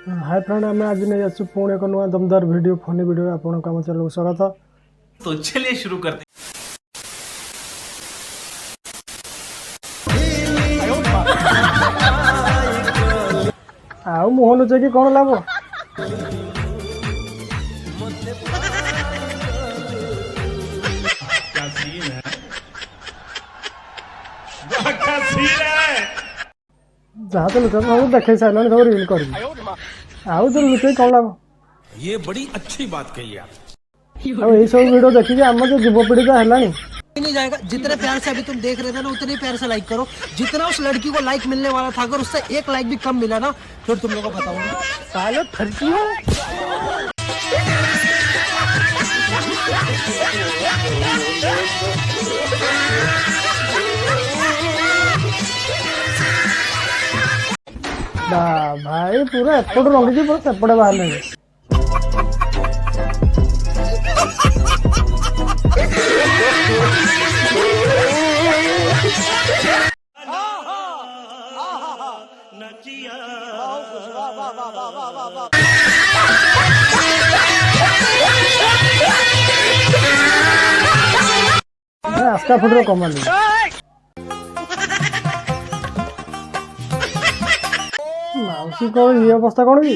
Hi friend, आम आज नहीं आसु पुणी एक नुआ दमदार वीडियो फनी वीडियो आपन काम चलो स्वागत। तो चलिए शुरू करते आउ मुह लुचे कि कौन लाभ। क्या सीन है। क्या सीन है। जहाँ तो लुचा सब देखे सारे सब रिवील कर आउ जो लुचे कौन लाभ। ये बड़ी अच्छी बात कही आप। यही सब वीडियो देखिए आम जो युवपीढ़ी तो है नहीं जाएगा। जितने प्यार से अभी तुम देख रहे थे ना, उतने प्यार से लाइक करो। जितना उस लड़की को लाइक मिलने वाला था, अगर उससे एक लाइक भी कम मिला ना, फिर तुम लोगों को बताऊंगा। साले फर्जी हो। भाई पूरा एपट रंगी पूरा सेपटे बाहर नहीं। आस्का फुटर कमाल माउसी कौन ये अवस्था कौन की।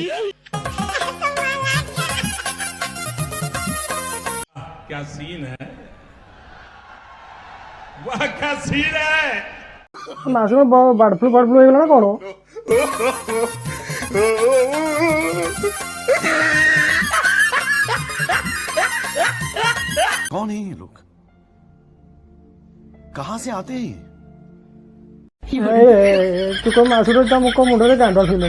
क्या सीन है। वाह क्या सीन है। माउसी में बर्ड फ्लू हो गला ना कौन। कौन है ये लोग, कहाँ से आते हैं? तू कोई माउसी मुंड में गांडा फिल